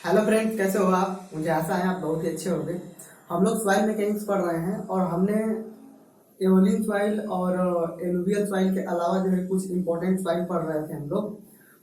Hello friends, कैसे हो आप। मुझे आशा है आप बहुत ही अच्छे होंगे। हम लोग सॉइल मैकेनिक्स पढ़ रहे हैं और हमने एओलियन सॉइल और एलुवियल सॉइल के अलावा जो है कुछ इंपॉर्टेंट सॉइल पढ़ रहे थे हम लोग।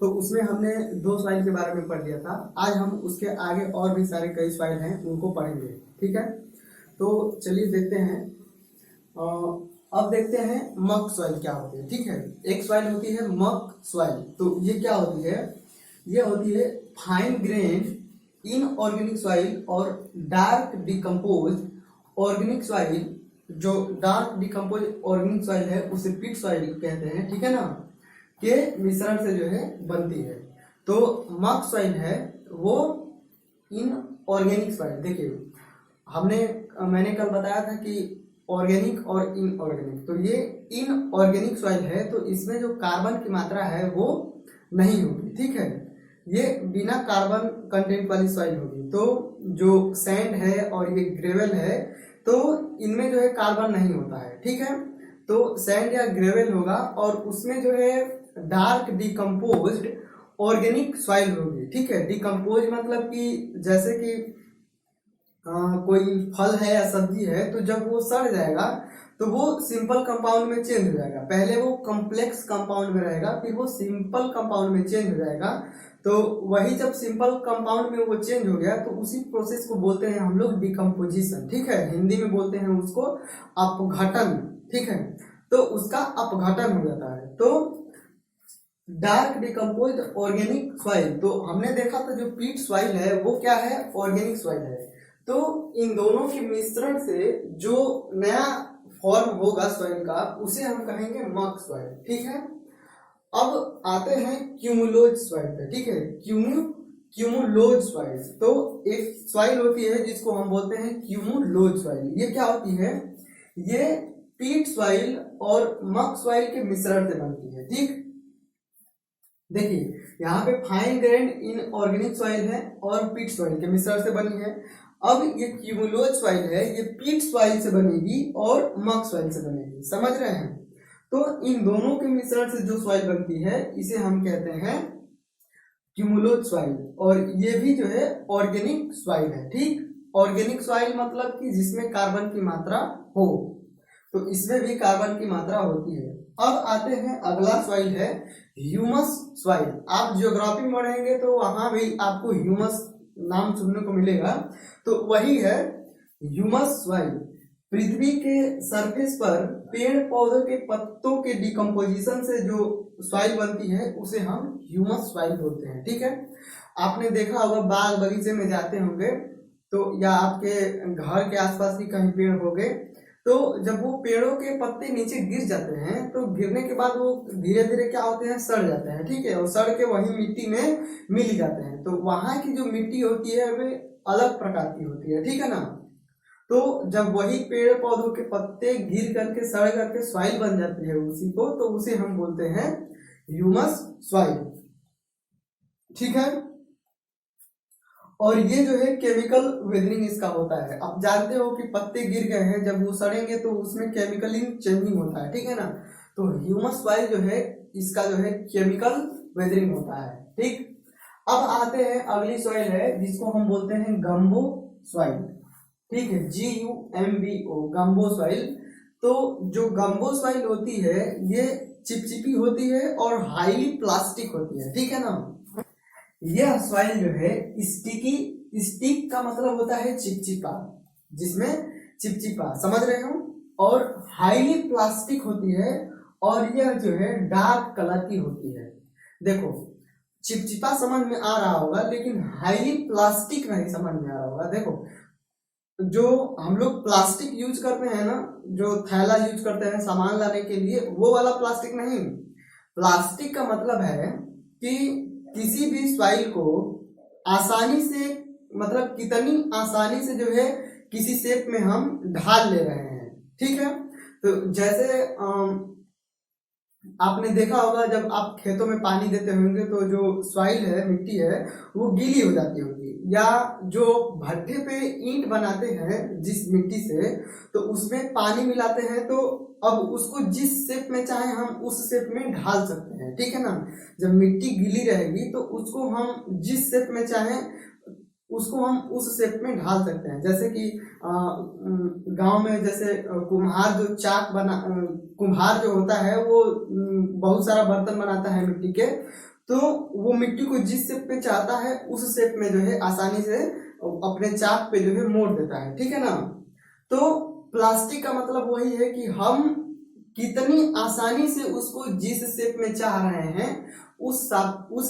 तो उसमें हमने दो सॉइल के बारे में पढ़ लिया था। आज हम उसके आगे और भी सारे कई सॉइल हैं उनको पढ़ेंगे, ठीक है। तो चलिए देखते हैं। अब देखते हैं मक सॉइल क्या होती है, ठीक है। एक सॉइल होती है मक सॉइल। तो ये क्या होती है? ये होती है फाइन ग्रेन इनऑर्गेनिक सॉइल और डार्क डिकम्पोज ऑर्गेनिक सॉइल। जो डार्क डिकम्पोज ऑर्गेनिक सॉइल है उसे पिट सॉइल कहते हैं, ठीक है ना, के मिश्रण से जो है बनती है। तो मक सॉइल है वो इनऑर्गेनिक सॉइल। देखिए मैंने कल बताया था कि ऑर्गेनिक और इनऑर्गेनिक। तो ये इनऑर्गेनिक सॉइल है, तो इसमें जो कार्बन की मात्रा है वो नहीं होगी, ठीक है। ये बिना कार्बन कंटेंट वाली सॉइल होगी। तो जो सैंड है और ये ग्रेवल है तो इनमें जो है कार्बन नहीं होता है, ठीक है। तो सैंड या ग्रेवल होगा और उसमें जो है डार्क डिकम्पोज्ड ऑर्गेनिक सॉइल होगी, ठीक है। डिकम्पोज मतलब कि जैसे कि कोई फल है या सब्जी है तो जब वो सड़ जाएगा तो वो सिंपल कंपाउंड में चेंज हो जाएगा। पहले वो कॉम्प्लेक्स कंपाउंड में रहेगा, फिर वो सिंपल कंपाउंड में चेंज हो जाएगा। तो वही जब सिंपल कंपाउंड में वो चेंज हो गया तो उसी प्रोसेस को बोलते हैं हम लोग डिकम्पोजिशन, ठीक है। हिंदी में बोलते हैं उसको अपघटन, ठीक है। तो उसका अपघटन हो जाता है। तो डार्क डिकम्पोज ऑर्गेनिक सॉइल, तो हमने देखा था जो पीट सॉइल है वो क्या है? ऑर्गेनिक सॉइल है। तो इन दोनों के मिश्रण से जो नया फॉर्म होगा सॉइल का उसे हम कहेंगे मक सॉइल, ठीक है। अब आते हैं क्यूमुलोज सॉइल पे, ठीक है। Cumulose soil. तो एक सॉइल होती है जिसको हम बोलते हैं क्यूमुलोज सॉइल। ये क्या होती है? ये पीट सॉइल और मक सॉइल के मिश्रण से बनती है, ठीक। देखिए यहाँ पे फाइन ग्रेन्ड इनऑर्गेनिक सॉइल है और पीट सॉइल के मिश्रण से बनी है। अब ये क्यूमुलोज सॉइल है, ये पीट सॉइल से बनेगी और मक सॉइल से बनेगी, समझ रहे हैं। तो इन दोनों के मिश्रण से जो सॉइल बनती है इसे हम कहते हैं क्यूमुलोज सॉइल। और ये भी जो है ऑर्गेनिक सॉइल है, ठीक। ऑर्गेनिक सॉइल मतलब कि जिसमें कार्बन की मात्रा हो, तो इसमें भी कार्बन की मात्रा होती है। अब आते हैं अगला सॉइल है ह्यूमस सॉइल। आप ज्योग्राफी में पढ़ेंगे तो वहां भी आपको ह्यूमस नाम सुनने को मिलेगा। तो वही है ह्यूमस सॉइल। पृथ्वी के सरफेस पर पेड़ पौधों के पत्तों के डिकम्पोजिशन से जो सॉइल बनती है उसे हम ह्यूमस सॉइल बोलते हैं, ठीक है। आपने देखा होगा बाग बगीचे में जाते होंगे तो या आपके घर के आसपास भी कहीं पेड़ हो गए तो जब वो पेड़ों के पत्ते नीचे गिर जाते हैं तो गिरने के बाद वो धीरे धीरे क्या होते हैं? सड़ जाते हैं, ठीक है। और सड़ के वही मिट्टी में मिल जाते हैं। तो वहां की जो मिट्टी होती है वे अलग प्रकार की होती है, ठीक है ना। तो जब वही पेड़ पौधों के पत्ते गिर करके सड़ करके सॉइल बन जाती है उसी को, तो उसे हम बोलते हैं ह्यूमस सॉइल, ठीक है। और ये जो है केमिकल वेदरिंग इसका होता है। आप जानते हो कि पत्ते गिर गए हैं, जब वो सड़ेंगे तो उसमें केमिकल चेंजिंग होता है, ठीक है ना। तो ह्यूमस सॉइल जो है इसका जो है केमिकल वेदरिंग होता है, ठीक। अब आते हैं अगली सॉइल है जिसको हम बोलते हैं गम्बो सॉइल, ठीक है। GUMBO gumbo soil. तो जो गम्बो सॉइल होती है ये चिपचिपी होती है और हाईली प्लास्टिक होती है, ठीक है ना। यह सॉइल जो है स्टिकी, स्टिक का मतलब होता है चिपचिपा, जिसमें चिपचिपा, समझ रहे हो। और हाईली प्लास्टिक होती है और यह जो है डार्क कलर की होती है। देखो चिपचिपा समझ में आ रहा होगा लेकिन हाईली प्लास्टिक नहीं समझ में आ रहा होगा। देखो जो हम लोग प्लास्टिक यूज करते हैं ना, जो थैला यूज करते हैं सामान लाने के लिए, वो वाला प्लास्टिक नहीं। प्लास्टिक का मतलब है कि किसी भी सॉइल को आसानी से, मतलब कितनी आसानी से जो है किसी शेप में हम ढाल ले रहे हैं, ठीक है। तो जैसे आपने देखा होगा जब आप खेतों में पानी देते होंगे तो जो सॉइल है, मिट्टी है, वो गीली हो जाती होगी। या जो भट्ठे पे ईंट बनाते हैं जिस मिट्टी से, तो उसमें पानी मिलाते हैं तो अब उसको जिस शेप में चाहे हम उस शेप में ढाल सकते हैं, ठीक है ना। जब मिट्टी गीली रहेगी तो उसको हम जिस शेप में चाहे उसको हम उस शेप में ढाल सकते हैं। जैसे कि गांव में जैसे कुम्हार जो चाक बना कुम्हार जो होता है वो बहुत सारा बर्तन बनाता है मिट्टी के, तो वो मिट्टी को जिस शेप में चाहता है उस शेप में जो है आसानी से अपने चाक पे जो है मोड़ देता है, ठीक है ना। तो प्लास्टिक का मतलब वही है कि हम कितनी आसानी से उसको जिस शेप में चाह रहे हैं उस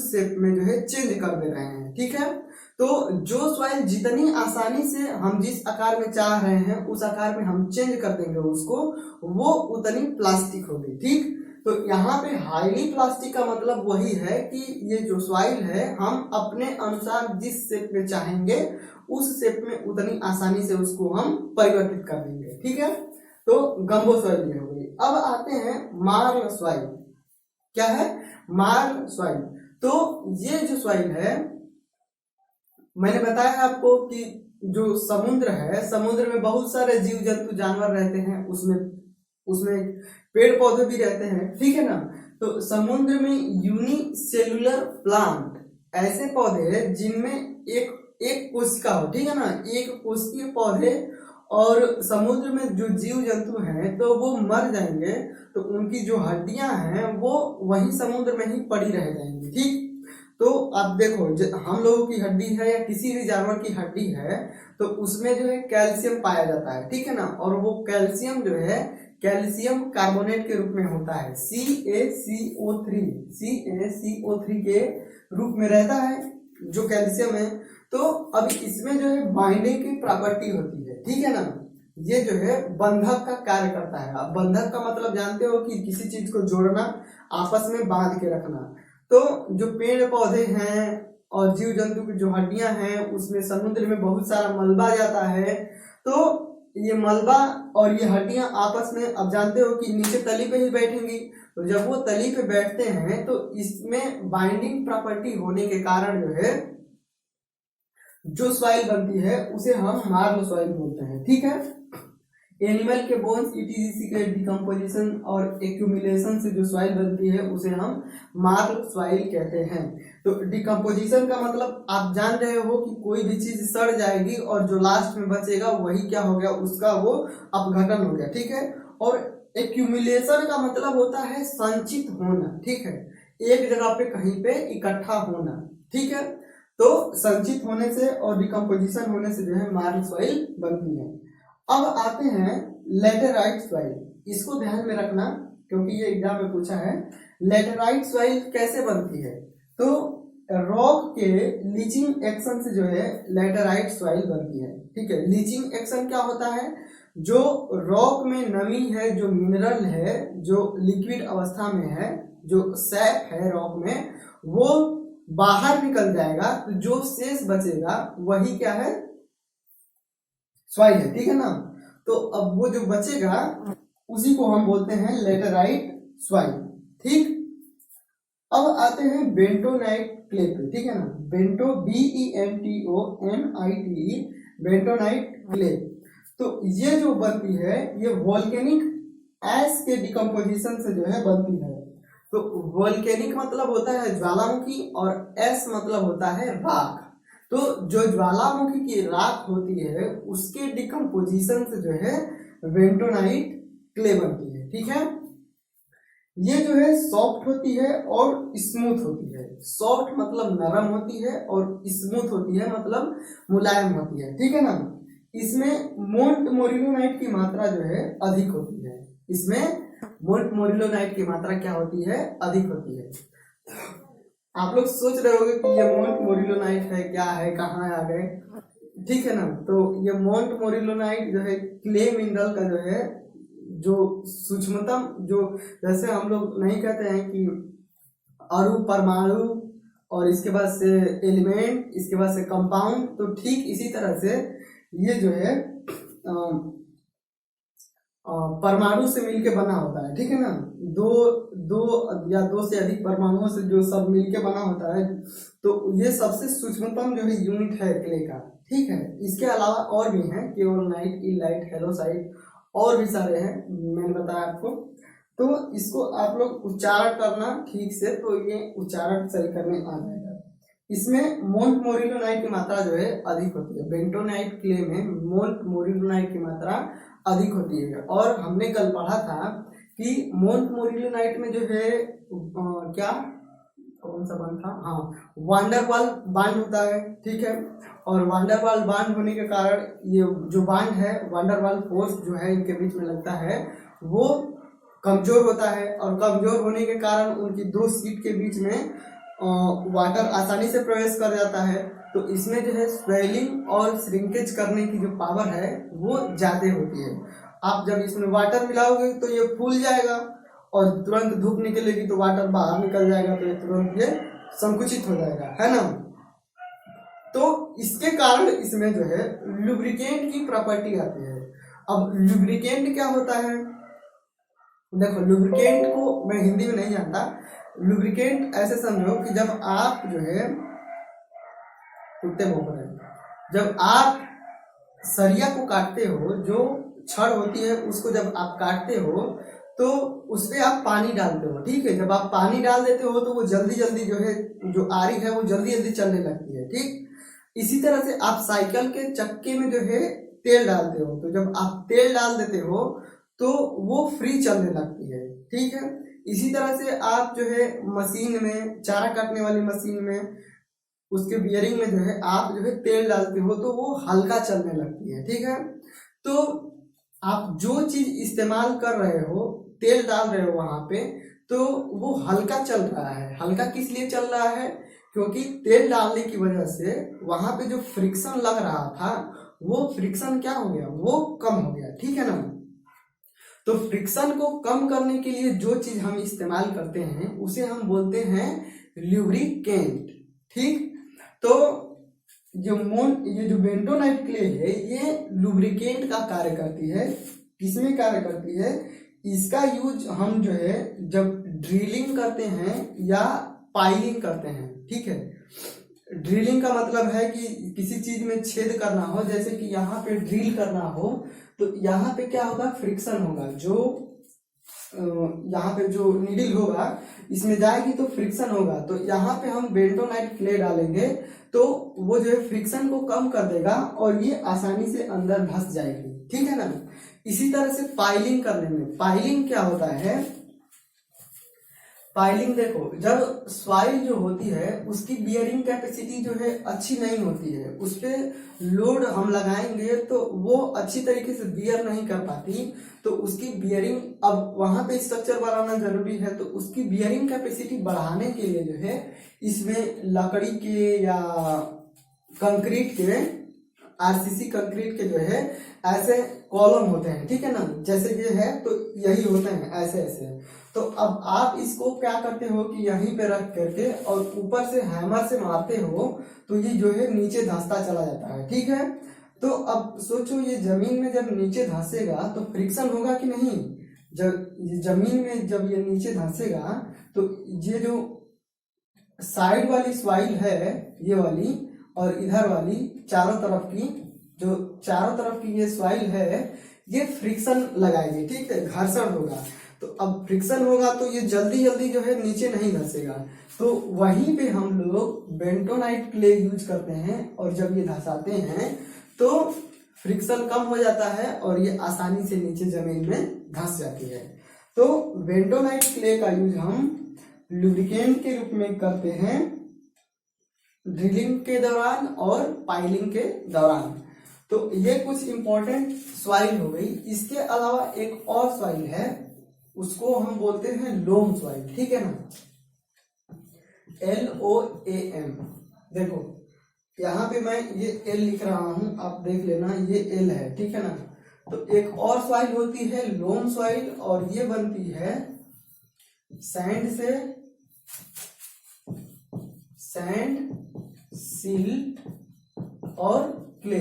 शेप में जो है चेंज कर दे रहे हैं, ठीक है। तो जो सॉइल जितनी आसानी से हम जिस आकार में चाह रहे हैं उस आकार में हम चेंज कर देंगे उसको, वो उतनी प्लास्टिक होगी, ठीक। तो यहाँ पे हाईली प्लास्टिक का मतलब वही है कि ये जो सॉइल है हम अपने अनुसार जिस शेप में चाहेंगे उस शेप में उतनी आसानी से उसको हम परिवर्तित कर देंगे, ठीक है। तो गंबो सॉइल ये हो गई। अब आते हैं मार्ल सॉइल। क्या है? Morley soil. तो ये जो सॉइल है, मैंने बताया आपको कि जो समुद्र है, समुद्र में बहुत सारे जीव जंतु जानवर रहते हैं, उसमें पेड़ पौधे भी रहते हैं, ठीक है ना। तो समुद्र में यूनिसेलुलर प्लांट ऐसे पौधे हैं जिनमें एक कोशिका हो, ठीक है ना, एक कोशिकीय पौधे, और समुद्र में जो जीव जंतु हैं तो वो मर जाएंगे तो उनकी जो हड्डियां हैं वो वही समुद्र में ही पड़ी रह जाएंगी, ठीक। तो अब देखो हम लोगों की हड्डी है या किसी भी जानवर की हड्डी है तो उसमें जो है कैल्शियम पाया जाता है, ठीक है ना। और वो कैल्शियम जो है कैल्शियम कार्बोनेट के रूप में होता है, CaCO3 के रूप में रहता है जो कैल्शियम है। तो अब इसमें जो है बाइंडिंग की प्रॉपर्टी होती है, ठीक है ना। ये जो है बंधक का कार्य करता है। अब बंधक का मतलब जानते हो कि किसी चीज को जोड़ना, आपस में बांध के रखना। तो जो पेड़ पौधे हैं और जीव जंतु की जो हड्डियां हैं उसमें समुद्र में बहुत सारा मलबा जाता है, तो ये मलबा और ये हड्डियां आपस में, अब जानते हो कि नीचे तली पे ही बैठेंगी, तो जब वो तली पे बैठते हैं तो इसमें बाइंडिंग प्रॉपर्टी होने के कारण जो है जो सॉइल बनती है उसे हम मार्ल सॉइल बोलते हैं, ठीक है। एनिमल के बोन्स ईटीजीसी के डिकम्पोजिशन और एक्यूमुलेशन से जो सॉइल बनती है उसे हम मार्ल सॉइल कहते हैं। तो डिकम्पोजिशन का मतलब आप जान रहे हो कि कोई भी चीज सड़ जाएगी और जो लास्ट में बचेगा वही क्या हो गया, उसका वो अपघटन हो गया, ठीक है। और एक्यूमुलेशन का मतलब होता है संचित होना, ठीक है, एक जगह पे कहीं पे इकट्ठा होना, ठीक है। तो संचित होने से और डिकम्पोजिशन होने से जो है मार्ल सॉइल बनती है। अब आते हैं लेटेराइट सॉइल। इसको ध्यान में रखना क्योंकि ये एग्जाम में पूछा है। लेटेराइट सॉइल कैसे बनती है? तो रॉक के लीचिंग एक्शन से जो है लेटेराइट सॉइल बनती है, ठीक है। लीचिंग एक्शन क्या होता है? जो रॉक में नमी है, जो मिनरल है, जो लिक्विड अवस्था में है, जो सैप है रॉक में, वो बाहर निकल जाएगा, तो जो शेष बचेगा वही क्या है, सॉइल है, ठीक है ना। तो अब वो जो बचेगा उसी को हम बोलते हैं लेटेराइट सॉइल, ठीक। अब आते हैं बेंटोनाइट क्ले पे, ठीक है ना, बेंटो BENTONITE बेंटोनाइट क्ले। तो ये जो बनती है ये वोल्केनिक ऐश के डिकम्पोजिशन से जो है बनती है। तो वोल्केनिक मतलब होता है ज्वालामुखी और ऐश मतलब होता है राख। तो जो ज्वालामुखी की राख होती है उसके डिकम्पोजिशन से जो है बेंटोनाइट क्ले बनती है, ठीक है। ये जो है सॉफ्ट होती है और स्मूथ होती है। सॉफ्ट मतलब नरम होती है और स्मूथ होती है मतलब मुलायम होती है, ठीक है ना। इसमें मोंट मोरिलोनाइट की मात्रा जो है अधिक होती है। इसमें मोंट मोरिलोनाइट की मात्रा क्या होती है, अधिक होती है। आप लोग सोच रहे होंगे कि ये मोंट मोरिलोनाइट है, क्या है, कहाँ आ गए, ठीक है ना। तो ये मोंट मोरिलोनाइट जो है क्ले मिनरल का जो है जो सूक्ष्मतम, जो जैसे हम लोग नहीं कहते हैं कि अणु परमाणु और इसके बाद से एलिमेंट, इसके बाद से कंपाउंड, तो ठीक इसी तरह से ये जो है परमाणु से मिलके बना होता है, ठीक है ना। दो या दो से अधिक परमाणुओं से जो सब मिलके बना होता है, तो ये सबसे सूक्ष्मतम जो है यूनिट है क्ले का, ठीक है। इसके अलावा और भी हैं, केओलाइट, इलाइट, हेलोसाइट और भी सारे हैं, मैंने बताया आपको। तो इसको आप लोग उच्चारण करना ठीक से, तो ये उच्चारण सही करने आ जाएगा। इसमें मोंटमोरिलोनाइट की मात्रा जो है अधिक होती है। बेंटोनाइट क्ले में मोंटमोरिलोनाइट की मात्रा अधिक होती है। और हमने कल पढ़ा था कि मोंटमोरिलोनाइट में जो है क्या कौन सा बांड था, हाँ वांडरवाल बांड होता है, ठीक है। और वांडरवाल बांड होने के कारण ये जो बांड है, वांडरवाल फोर्स जो है इनके बीच में लगता है वो कमजोर होता है। और कमजोर होने के कारण उनकी दो शीट के बीच में वाटर आसानी से प्रवेश कर जाता है। तो इसमें जो है स्वेलिंग और श्रिंकेज करने की जो पावर है वो ज्यादा होती है। आप जब इसमें वाटर मिलाओगे तो ये फूल जाएगा और तुरंत धूप निकलेगी तो वाटर बाहर निकल जाएगा, तो ये तुरंत ये संकुचित हो जाएगा, है ना। तो इसके कारण इसमें जो है लुब्रिकेंट की प्रॉपर्टी आती है। अब लुब्रिकेंट क्या होता है, देखो लुब्रिकेंट को मैं हिंदी में नहीं जानता। लुब्रिकेंट ऐसे समझो कि जब आप जो है कुत्ते भौंक रहे हैं, जब आप सरिया को काटते हो, जो छड़ होती है उसको जब आप काटते हो तो उस पर आप पानी डालते हो, ठीक है। जब आप पानी डाल देते हो तो वो जल्दी जल्दी जो है जो आरी है वो जल्दी जल्दी चलने लगती है, ठीक। इसी तरह से आप साइकिल के चक्के में जो है तेल डालते हो, तो जब आप तेल डाल देते हो तो वो फ्री चलने लगती है, ठीक है। इसी तरह से आप जो है मशीन में, चारा काटने वाली मशीन में, उसके बियरिंग में जो है आप जो है तेल डालते हो तो वो हल्का चलने लगती है, ठीक है। तो आप जो चीज इस्तेमाल कर रहे हो, तेल डाल रहे हो वहां पे, तो वो हल्का चल रहा है। हल्का किस लिए चल रहा है, क्योंकि तेल डालने की वजह से वहां पे जो फ्रिक्शन लग रहा था वो फ्रिक्शन क्या हो गया, वो कम हो गया, ठीक है ना। तो फ्रिक्शन को कम करने के लिए जो चीज हम इस्तेमाल करते हैं उसे हम बोलते हैं ल्यूब्रिकेंट, ठीक। तो ये जो बेंटोनाइट क्ले है ये लुब्रिकेंट का कार्य करती है। किसमें कार्य करती है, इसका यूज हम जो है जब ड्रिलिंग करते हैं या पाइलिंग करते हैं, ठीक है। ड्रिलिंग का मतलब है कि किसी चीज में छेद करना हो, जैसे कि यहाँ पे ड्रिल करना हो तो यहाँ पे क्या होगा, फ्रिक्शन होगा। जो यहाँ पे जो नीडल होगा इसमें जाएगी तो फ्रिक्शन होगा। तो यहाँ पे हम बेंटोनाइट क्ले डालेंगे तो वो जो है फ्रिक्शन को कम कर देगा और ये आसानी से अंदर धंस जाएगी, ठीक है ना। इसी तरह से पाइलिंग करने में, पाइलिंग क्या होता है, पाइलिंग देखो जब सॉइल जो होती है उसकी बियरिंग कैपेसिटी जो है अच्छी नहीं होती है, उस पर लोड हम लगाएंगे तो वो अच्छी तरीके से बियर नहीं कर पाती, तो उसकी बियरिंग, अब वहां पे स्ट्रक्चर बनाना जरूरी है, तो उसकी बियरिंग कैपेसिटी बढ़ाने के लिए जो है इसमें लकड़ी के या कंक्रीट के, आरसीसी कंक्रीट के जो है ऐसे कॉलम होते हैं, ठीक है ना। जैसे ये है तो यही होते हैं ऐसे ऐसे। तो अब आप इसको क्या करते हो कि यहीं पे रख करके और ऊपर से हैमर से मारते हो तो ये जो है नीचे धंसता चला जाता है, ठीक है। तो अब सोचो ये जमीन में जब नीचे धंसेगा तो फ्रिक्शन होगा कि नहीं। जब ये जमीन में जब ये नीचे धंसेगा तो ये जो साइड वाली सॉइल है ये वाली और इधर वाली चारों तरफ की, जो चारों तरफ की ये सॉइल है ये फ्रिक्शन लगाएगी, ठीक है, घर्षण होगा। तो अब फ्रिक्शन होगा तो ये जल्दी जल्दी जो है नीचे नहीं धंसेगा। तो वहीं पे हम लोग बेंटोनाइट क्ले यूज करते हैं और जब ये धंसाते हैं तो फ्रिक्शन कम हो जाता है और ये आसानी से नीचे जमीन में धंस जाती है। तो बेंटोनाइट क्ले का यूज हम लुब्रिकेंट के रूप में करते हैं ड्रिलिंग के दौरान और पाइलिंग के दौरान। तो ये कुछ इंपॉर्टेंट सॉइल हो गई। इसके अलावा एक और सॉइल है, उसको हम बोलते हैं लोम सॉइल, ठीक है ना, LOAM। देखो यहाँ पे मैं ये L लिख रहा हूं, आप देख लेना ये L है, ठीक है ना। तो एक और सॉइल होती है लोम सॉइल और ये बनती है सैंड से, सैंड, सिल्ट और क्ले।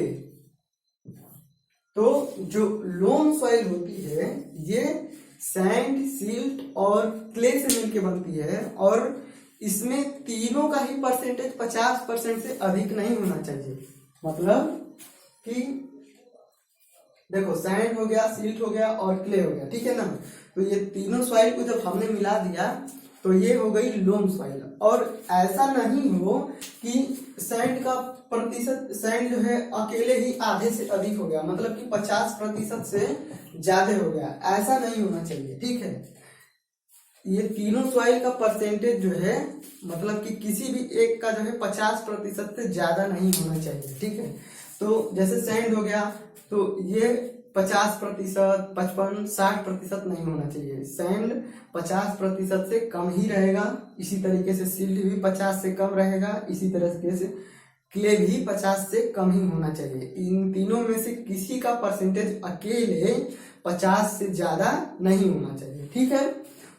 तो जो लोम सॉइल होती है ये सैंड, सिल्ट और क्ले से मिलके बनती है और इसमें तीनों का ही परसेंटेज 50% से अधिक नहीं होना चाहिए। मतलब कि देखो सैंड हो गया, सिल्ट हो गया और क्ले हो गया, ठीक है ना। तो ये तीनों सॉइल को जब हमने मिला दिया तो ये हो गई लोम सॉइल। और ऐसा नहीं हो कि सैंड का प्रतिशत, सैंड जो है अकेले ही आधे से अधिक हो गया, मतलब कि 50% से ज्यादा हो गया, ऐसा नहीं होना चाहिए, ठीक है। ये तीनों सॉइल का परसेंटेज जो है, मतलब कि किसी भी एक का जो है 50% से ज्यादा नहीं होना चाहिए, ठीक है। तो जैसे सैंड हो गया तो ये 50%, 55, 60% नहीं होना चाहिए। सैंड 50% से कम ही रहेगा, इसी तरीके से सिल्ट भी 50 से कम रहेगा, इसी तरह से क्ले भी 50 से कम ही होना चाहिए। इन तीनों में से किसी का परसेंटेज अकेले 50 से ज्यादा नहीं होना चाहिए, ठीक है।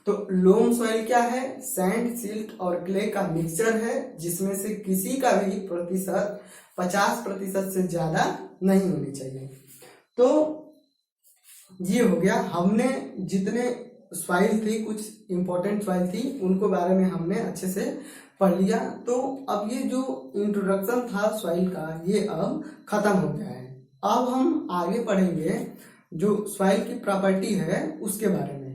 तो लोम सॉइल क्या है? सैंड, सिल्ट और क्ले का मिक्सचर है, जिसमें से किसी का भी प्रतिशत 50% से ज्यादा नहीं होनी चाहिए। तो ये हो गया, हमने जितने सॉइल थी, कुछ इंपॉर्टेंट सॉइल थी, उनको बारे में हमने अच्छे से पढ़ लिया। तो अब ये जो इंट्रोडक्शन था सॉइल का, ये अब खत्म हो गया है। अब हम आगे पढ़ेंगे जो सॉइल की प्रॉपर्टी है उसके बारे में।